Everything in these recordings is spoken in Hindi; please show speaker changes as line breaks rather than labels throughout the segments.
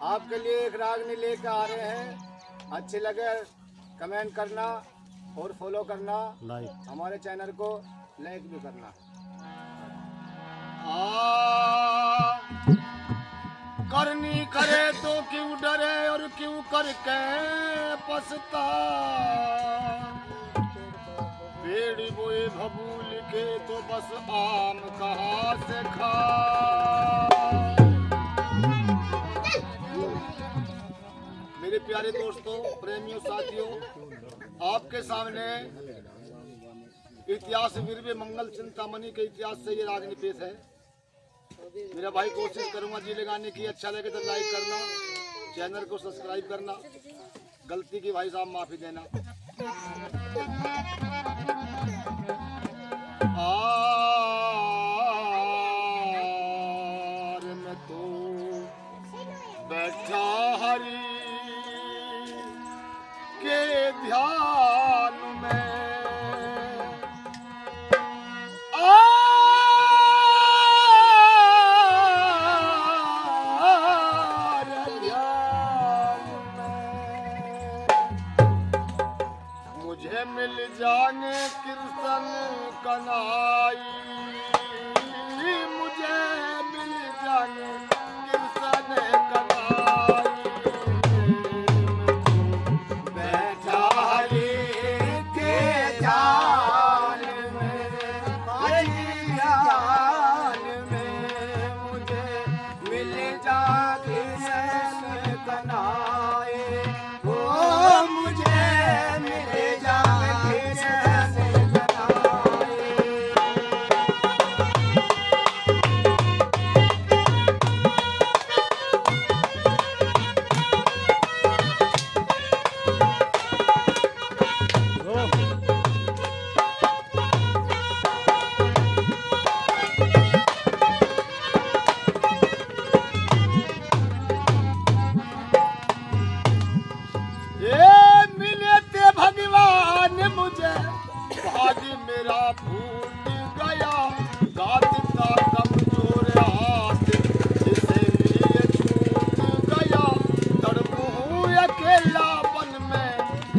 आपके लिए एक रागनी लेकर आ रहे हैं। अच्छे लगे कमेंट करना और फॉलो करना, हमारे चैनल को लाइक भी करना। करनी करे तो क्यों डरे और क्यों करके पछता, पेड़ बोए भबूल के तो बस आम कहाँ से खा। मेरे प्यारे दोस्तों, प्रेमियों, साथियों, आपके सामने इतिहास वीरवे मंगल चिंतामणि के इतिहास से ये रागनी पेश है। मेरा भाई कोशिश करूंगा जी लगाने की। अच्छा लगे तो लाइक करना, चैनल को सब्सक्राइब करना। गलती की भाई साहब माफी देना। मैं तो बैठा हरी के ध्यान में, मुझे मिल जाने कृष्ण कन्हई, मुझे मिल जाने कृष्ण कन्हई। बैठा हरि के ध्यान में, हरि ध्यान में, मुझे मिल जा कृष्ण कन्हई। ओ मुझे मिल जा कृष्ण कन्हई। मेरा फूट गया गात का कमजोर हाथ, इसे लिए छूट गया। तड़पूं अकेलापन में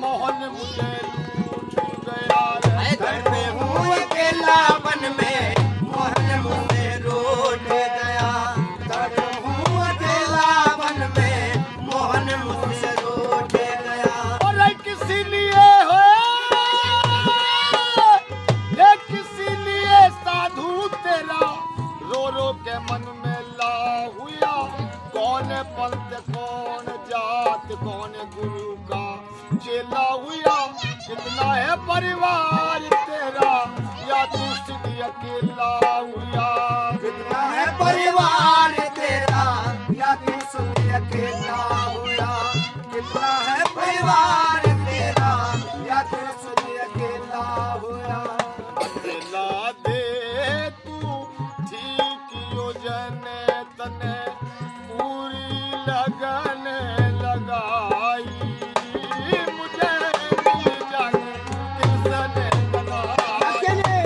मोहन मुझे लूट गया। तड़पूं अकेलापन में मोहन मुझे लूट गया। तड़पूं अकेलापन में मोहन मुझे लूट गया। और किसी लिए के मन में ला हुआ, कौन पंथ कौन जात कौन गुरु का चेला हुआ। कितना है परिवार तेरा या तू सिद्ध अकेला हुआ। कितना है परिवार तेरा या तू सिद्ध अकेला हुआ। कितना है परिवार तेरा या तू सिद्ध अकेला हुआ। अकेला दे तू ठीक योजने तने पूरी लगन लगाई। मुझे मिल जाने कृष्ण कन्हई।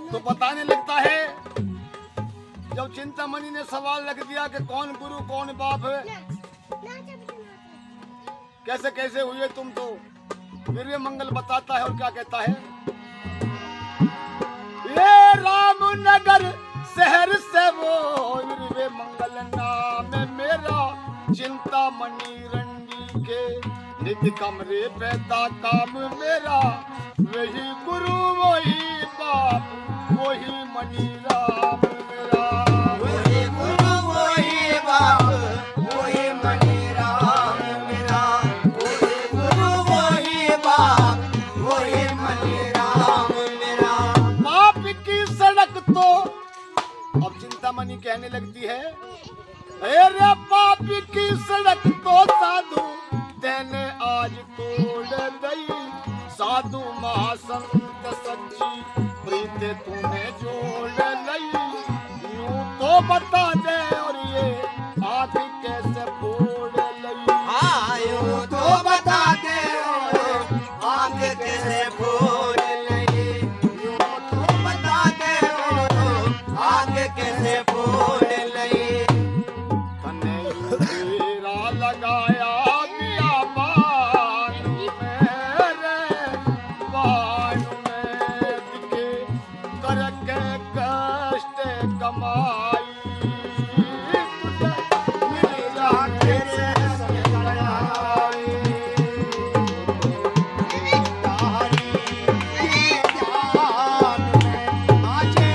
तो बताने लगता है, जब चिंतामणि ने सवाल रख दिया कि कौन गुरु कौन बाप है, कैसे कैसे हुए तुम, तो वीरवे मंगल बताता है और क्या कहता है। ये रामनगर शहर से वो वीरवे मंगल नाम है मेरा। चिंतामणि रंडी के नित्य कमरे पैदा काम मेरा। वही गुरु वही बाप वही मणि राम मेरा। वही गुरु वही बाप अरे पापी की सड़क तो साधु तेने आज तोड़ दई, साधु महासंत सच्ची प्रीत तूने जोड़ लई। यूं तो बता दे और ये आँख कैसे फोड़ लई।
हाँ यूं तो बता दे और आँख कैसे फोड़ लई। यूं तो बता दे और आँख कैसे फोड़ लई।
तने तेरा लगाया दिया बाण मेरे, बाण में दिखे करके कष्ट कमाई। तुझे मिल जाके समझाई।
तारी की जान में आजे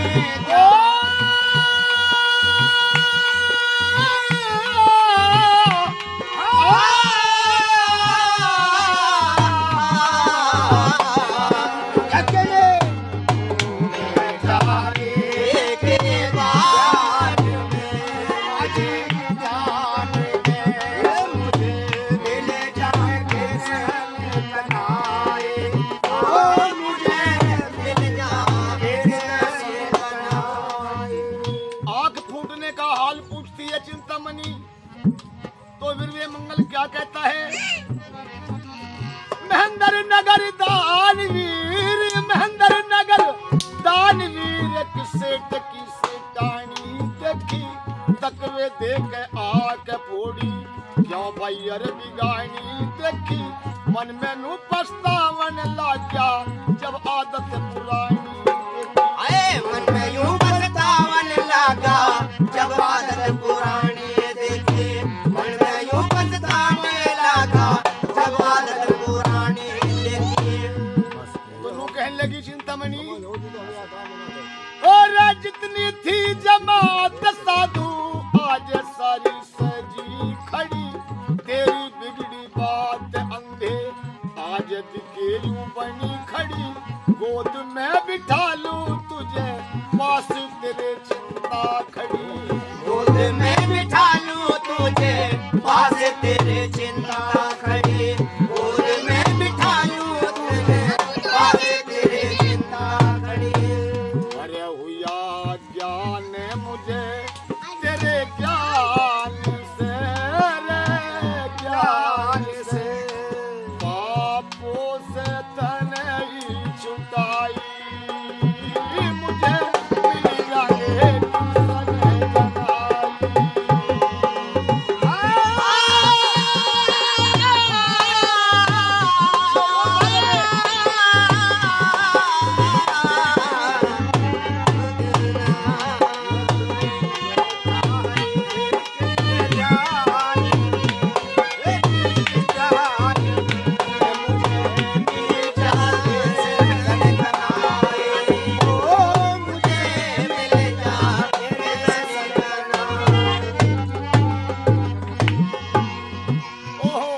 आंख फूटने का हाल पूछती है चिंतामणि, तो वीर मंगल क्या कहता है? महेंद्र नगर दानवीर, महेंद्र नगर दानवीर किसे टकी से टाणी देखी, तकवे देख आके फोड़ी क्यों भाई अरबी गानी देखी। मन में नू पछतावन लाग्या जब आदत पुरानी देखी।
आए मन में यूं पछतावन लगा जब आदत पुरानी देखी। मन में यूं पछतावन लगा जब आदत पुरानी देखी।
तो नू कहने लगी चिंतामणि, और जितनी थी जमात साधु आज सारी सजी खड़ी, तेरी बिगड़ी बात अंधे आज दिखे यूं बनी खड़ी। गोद में बिठा लूं तुझे पास तेरे चिंता खड़ी।
गोद में बिठा लूं तुझे पास तेरे चिंता खड़ी। गोद में बिठा लूं तुझे पास तेरे चिंता खड़ी।
अरे हुआ ज्ञान मुझे तेरे ज्ञान से, रे ज्ञान से पापों से तने ही छुटाई। मुझे मिल जाए तुझसे जनाई। ओहो,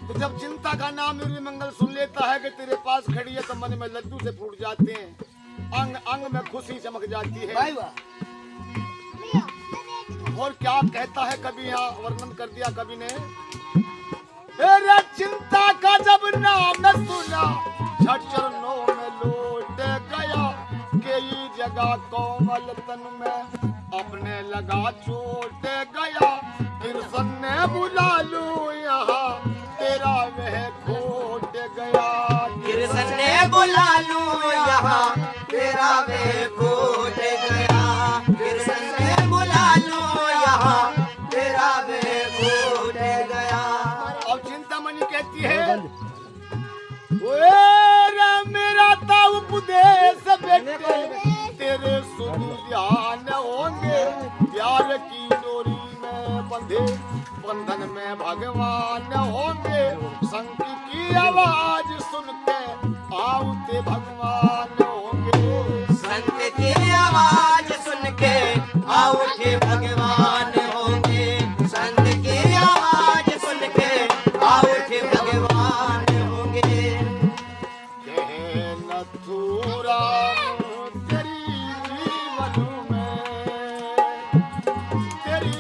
तो जब चिंता का नाम वीर मंगल सुन लेता है कि तेरे पास खड़ी है, तो मन में लड्डू से फूट जाते हैं, अंग अंग में खुशी चमक जाती है। और क्या कहता है कवि, यहाँ वर्णन कर दिया कवि ने। अरे चिंता का जब नाम सुना झट चरणों में लौट गया, कई जगह कोमल तन में अपने लगा चोट गया। कृष्ण ने बुला लूं यहाँ तेरा वह खोट गया।
कृष्ण ने बुला लूं यहाँ तेरा वे खोट गया। कृष्ण ने बुला लूं यहाँ तेरा वे खोट गया।
अब चिंतामणि कहती है, ओए मेरा था उपदेश बेटे तेरे सुन ध्यान होंगे। प्यार की डोरी में बंधे बंधन में भगवान होंगे। शंख की आवाज सुन के आउते भगवान होंगे।
संत की आवाज सुन के आउठे भगवान होंगे। संत की आवाज सुन के आउठे भगवान होंगे।
कहे नथुरा तेरी जीवन में तेरी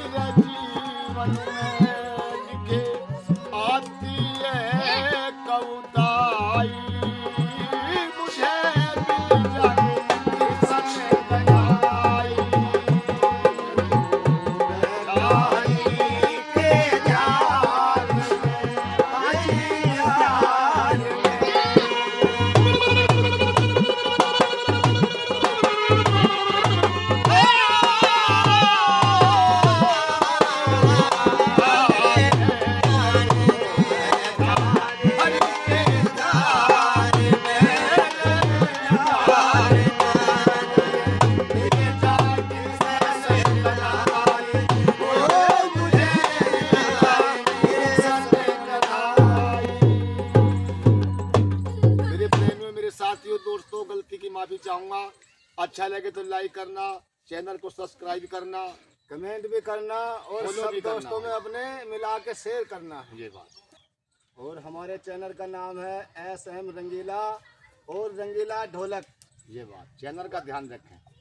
के जाल में, हरी जाल
मेरे प्रेमियों, मेरे साथियों, दोस्तों, गलती की माफी चाहूंगा। अच्छा लगे तो लाइक करना, चैनल को सब्सक्राइब करना,
कमेंट भी करना और
फॉलो
सब
भी करना।
दोस्तों में अपने मिला के शेयर करना।
ये बात।
और हमारे चैनल का नाम है SM रंगीला और रंगीला ढोलक।
ये बात, चैनल का ध्यान रखें।